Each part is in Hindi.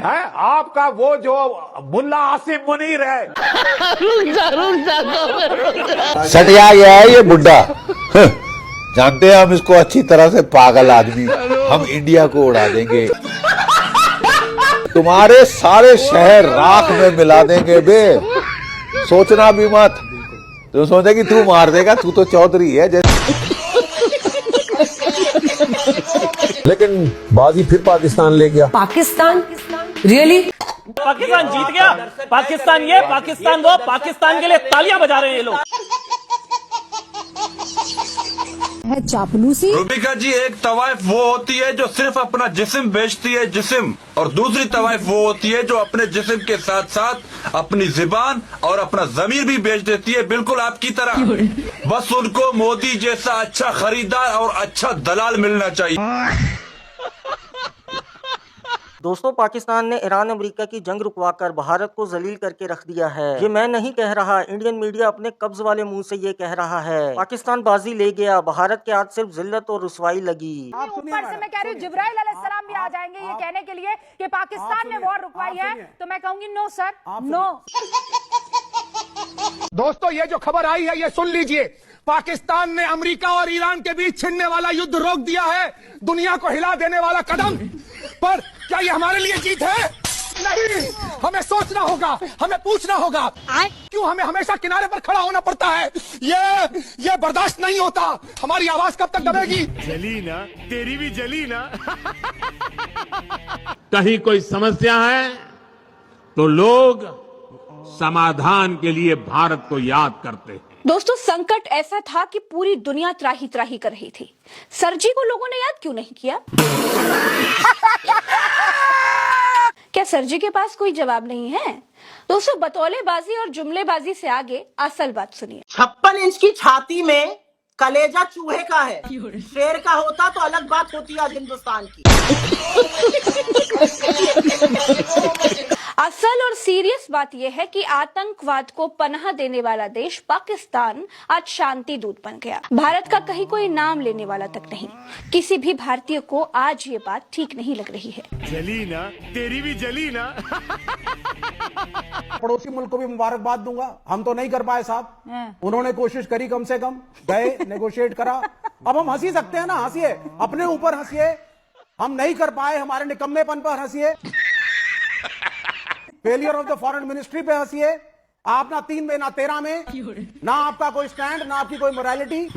है आपका वो जो मुल्ला आसिम मुनीर है। सटिया गया है ये बुड्ढा। जानते हैं हम इसको अच्छी तरह से, पागल आदमी। हम इंडिया को उड़ा देंगे, तुम्हारे सारे शहर राख में मिला देंगे बे, सोचना भी मत। तो सोचे कि तू मार देगा, तू तो चौधरी है जैसे। लेकिन बाजी फिर पाकिस्तान ले गया। पाकिस्तान रियली? पाकिस्तान जीत गया। पाकिस्तान ये, पाकिस्तान वो, पाकिस्तान के लिए तालियां बजा रहे हैं ये लोग। है चापलूसी। रूबिका जी, एक तवाइफ वो होती है जो सिर्फ अपना जिस्म बेचती है, जिस्म, और दूसरी तवाइफ वो होती है जो अपने जिस्म के साथ साथ अपनी जुबान और अपना जमीर भी बेच देती है, बिल्कुल आपकी तरह। बस उनको मोदी जैसा अच्छा खरीदार और अच्छा दलाल मिलना चाहिए। दोस्तों, पाकिस्तान ने ईरान अमेरिका की जंग रुकवाकर भारत को जलील करके रख दिया है। ये मैं नहीं कह रहा, इंडियन मीडिया अपने कब्ज वाले मुंह से ये कह रहा है। पाकिस्तान बाजी ले गया, भारत के हाथ सिर्फ जिल्लत और रुसवाई लगी। ऊपर से मैं कह रही हूँ जिब्राइल अलैहिस्सलाम भी आ जाएंगे ये कहने के लिए कि पाकिस्तान ने वॉर रुकवाई है, तो मैं कहूंगी नो सर, नो। दोस्तों, ये जो खबर आई है ये सुन लीजिए। पाकिस्तान ने अमेरिका और ईरान के बीच छिड़ने वाला युद्ध रोक दिया है, दुनिया को हिला देने वाला कदम। पर क्या ये हमारे लिए जीत है? नहीं, हमें सोचना होगा, हमें पूछना होगा, क्यों हमें हमेशा किनारे पर खड़ा होना पड़ता है? ये बर्दाश्त नहीं होता। हमारी आवाज कब तक दबेगी? जली ना, तेरी भी जली ना। कहीं कोई समस्या है तो लोग समाधान के लिए भारत को याद करते हैं। दोस्तों, संकट ऐसा था कि पूरी दुनिया त्राही त्राही कर रही थी। सरजी को लोगों ने याद क्यों नहीं किया? क्या सरजी के पास कोई जवाब नहीं है? दोस्तों, बतौलेबाजी और जुमलेबाजी से आगे असल बात सुनिए। 56 इंच की छाती में कलेजा चूहे का है, शेर का होता तो अलग बात होती आज हिंदुस्तान की। असल और सीरियस बात यह है कि आतंकवाद को पनाह देने वाला देश पाकिस्तान आज शांति दूत बन गया। भारत का कहीं कोई नाम लेने वाला तक नहीं। किसी भी भारतीय को आज ये बात ठीक नहीं लग रही है। जली ना, तेरी भी जली ना। पड़ोसी मुल्क को भी मुबारकबाद दूंगा, हम तो नहीं कर पाए साहब, उन्होंने कोशिश करी, कम से कम गए, नेगोशिएट करा। अब हम हंसी सकते हैं ना, हंसिए, अपने ऊपर हंसिए। हम नहीं कर पाए, हमारे निकम्मेपन पर हंसिए, failure of the foreign ministry पे हंसिए। आप ना 3 में ना 13 में, ना आपका कोई स्टैंड, ना आपकी कोई मोरालिटी।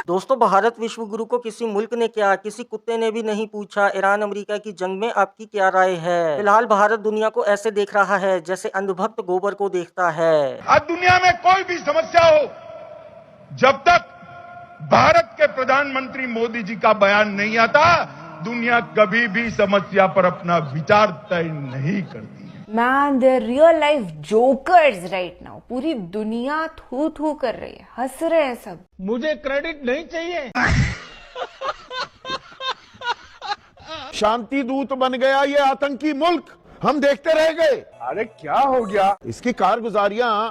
दोस्तों, भारत विश्व गुरु को किसी मुल्क ने क्या, किसी कुत्ते ने भी नहीं पूछा ईरान अमेरिका की जंग में आपकी क्या राय है। फिलहाल भारत दुनिया को ऐसे देख रहा है जैसे अंधभक्त गोबर को देखता है। आज दुनिया में कोई भी समस्या हो, जब तक भारत के प्रधानमंत्री मोदी जी का बयान नहीं आता, दुनिया कभी भी समस्या पर अपना विचार तय नहीं करती। Man, they are real life jokers right now. पूरी दुनिया थू थू कर रही है, हंस रहे हैं सब। मुझे क्रेडिट नहीं चाहिए। शांति दूत बन गया ये आतंकी मुल्क, हम देखते रह गए। अरे क्या हो गया? इसकी कारगुजारियां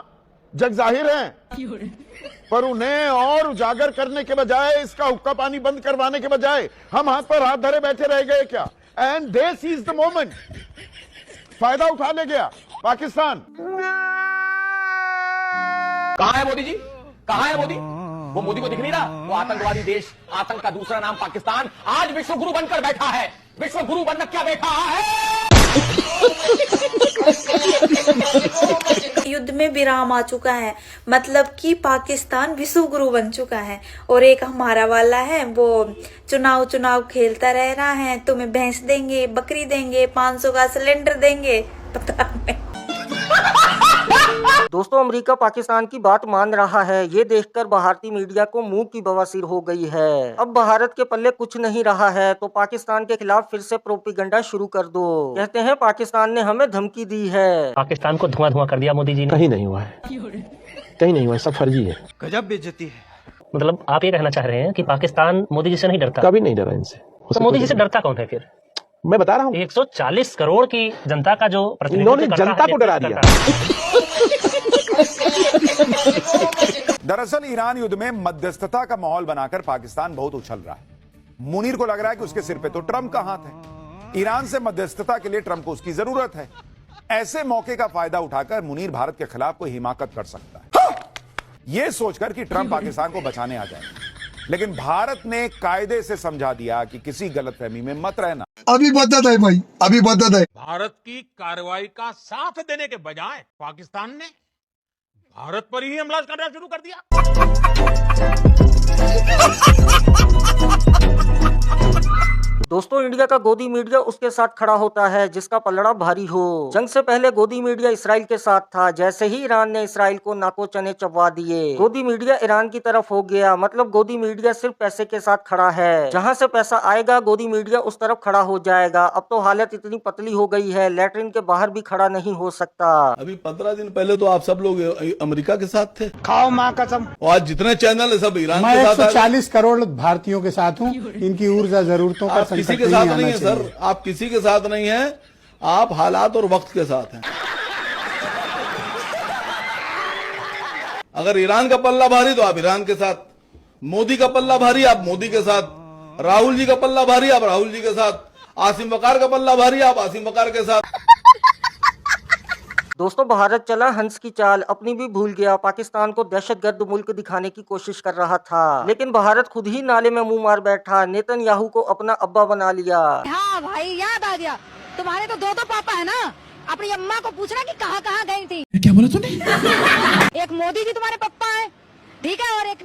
जग जाहिर हैं, पर उन्हें और उजागर करने के बजाय, इसका हुक्का पानी बंद करवाने के बजाय हम हाथ पर हाथ धरे बैठे रह गए क्या? And they seize the moment, फायदा उठा ले गया पाकिस्तान। कहाँ है मोदी जी? कहाँ है मोदी? वो मोदी को दिख नहीं रहा? वो आतंकवादी देश, आतंक का दूसरा नाम पाकिस्तान, आज विश्व गुरु बनकर बैठा है। विश्व गुरु बनकर क्या बैठा है? युद्ध में विराम आ चुका है, मतलब कि पाकिस्तान विश्व गुरु बन चुका है। और एक हमारा वाला है, वो चुनाव खेलता रह रहा है, तुम्हें भैंस देंगे, बकरी देंगे, 500 का सिलेंडर देंगे, पता नहीं। दोस्तों, अमेरिका पाकिस्तान की बात मान रहा है। ये देखकर भारतीय मीडिया को मुंह की बवासीर हो गई है। अब भारत के पल्ले कुछ नहीं रहा है तो पाकिस्तान के खिलाफ फिर से प्रोपेगेंडा शुरू कर दो। कहते हैं पाकिस्तान ने हमें धमकी दी है। पाकिस्तान को धुआं धुआं कर दिया मोदी जी ने। कहीं नहीं हुआ है, कहीं नहीं हुआ है, सब फर्जी है। गजब बेइज्जती है। मतलब आप ये कहना चाह रहे हैं कि पाकिस्तान मोदी जी से नहीं डरता? कभी नहीं डरा इनसे। तो मोदी जी से डरता कौन है फिर? मैं बता रहा हूँ, 140 करोड़ की जनता का जो इन्होंने जनता को डरा दिया। दरअसल ईरान युद्ध में मध्यस्थता का माहौल बनाकर पाकिस्तान बहुत उछल रहा है। मुनीर को लग रहा है कि उसके सिर पे तो ट्रंप का हाथ है। ईरान से मध्यस्थता के लिए ट्रंप को उसकी जरूरत है। ऐसे मौके का फायदा उठाकर मुनीर भारत के खिलाफ कोई हिमाकत कर सकता है, यह सोचकर कि ट्रंप पाकिस्तान को बचाने आ जाए। लेकिन भारत ने कायदे से समझा दिया कि किसी गलतफहमी में मत रहना। अभी बदत है भाई, अभी बदत है। भारत की कार्रवाई का साथ देने के बजाय पाकिस्तान ने भारत पर ही हमला करना शुरू कर दिया। दोस्तों, इंडिया का गोदी मीडिया उसके साथ खड़ा होता है जिसका पलड़ा भारी हो। जंग से पहले गोदी मीडिया इसराइल के साथ था। जैसे ही ईरान ने इसराइल को नाको चने चबवा दिए, गोदी मीडिया ईरान की तरफ हो गया। मतलब गोदी मीडिया सिर्फ पैसे के साथ खड़ा है। जहां से पैसा आएगा गोदी मीडिया उस तरफ खड़ा हो जाएगा। अब तो हालत इतनी पतली हो गई है, लैट्रिन के बाहर भी खड़ा नहीं हो सकता। अभी 15 दिन पहले तो आप सब लोग अमेरिका के साथ थे। खाओ माँ कसम। और आज जितने चैनल है सब ईरान मैं के साथ। 140 करोड़ भारतीयों के साथ हूँ। इनकी ऊर्जा जरूरतों का किसी के साथ नहीं है सर, आप किसी के साथ नहीं है, आप हालात और वक्त के साथ हैं। अगर ईरान का पल्ला भारी तो आप ईरान के साथ, मोदी का पल्ला भारी आप मोदी के साथ, राहुल जी का पल्ला भारी आप राहुल जी के साथ, आसिम वकार का पल्ला भारी आप आसिम वकार के साथ। दोस्तों, भारत चला हंस की चाल, अपनी भी भूल गया। पाकिस्तान को दहशतगर्द मुल्क दिखाने की कोशिश कर रहा था, लेकिन भारत खुद ही नाले में मुंह मार बैठा। नेतन्याहू को अपना अब्बा बना लिया। हाँ भाई, याद आ गया। तुम्हारे तो दो पापा है ना। अपनी अम्मा को पूछना कि कहाँ कहाँ गई थी। क्या बोला तूने? एक मोदी जी तुम्हारे पप्पा है, ठीक है, और एक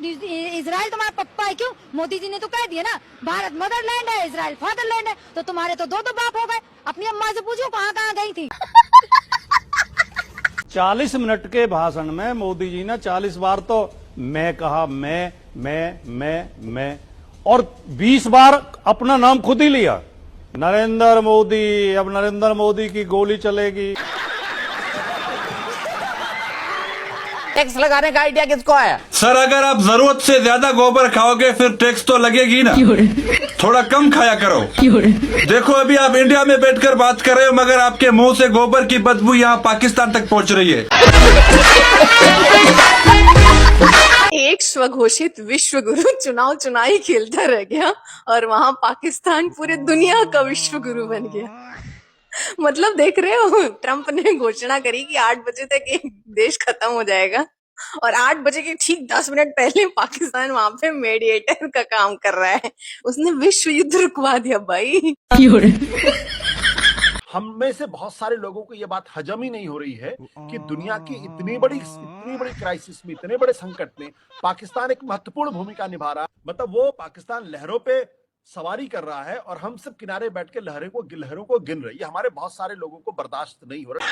इजराइल तुम्हारा पप्पा है। क्यों? मोदी जी ने तो कह दिया ना, भारत मदरलैंड है, इजराइल फादरलैंड है। तो तुम्हारे तो दो बाप हो गए। अपनी अम्मा से पूछो कहाँ कहाँ गई थी। 40 मिनट के भाषण में मोदी जी ने 40 बार तो मैं कहा, मैं और 20 बार अपना नाम खुद ही लिया। नरेंद्र मोदी, अब नरेंद्र मोदी की गोली चलेगी। टैक्स लगाने का आइडिया किसको आया? सर, अगर आप जरूरत से ज्यादा गोबर खाओगे फिर टैक्स तो लगेगी ना। थोड़ा कम खाया करो। देखो, अभी आप इंडिया में बैठकर बात कर रहे हो मगर आपके मुंह से गोबर की बदबू यहाँ पाकिस्तान तक पहुँच रही है। एक स्वघोषित विश्व गुरु चुनाई खेलता रह गया और वहां पाकिस्तान पूरे दुनिया का विश्व गुरु बन गया। मतलब देख रहे हो, ट्रंप ने घोषणा करी कि 8 बजे तक एक देश खत्म हो जाएगा और 8 बजे के ठीक 10 मिनट पहले पाकिस्तान वहां पे मेडिएटर का काम कर रहा है। उसने विश्व युद्ध रुकवा दिया भाई। हम में से बहुत सारे लोगों को ये बात हजम ही नहीं हो रही है कि दुनिया की इतनी बड़ी क्राइसिस में, इतने बड़े संकट में पाकिस्तान एक महत्वपूर्ण भूमिका निभा रहा है। मतलब वो पाकिस्तान लहरों पे सवारी कर रहा है और हम सब किनारे बैठ के लहरों को गिन रहे हैं। ये हमारे बहुत सारे लोगों को बर्दाश्त नहीं हो रहा।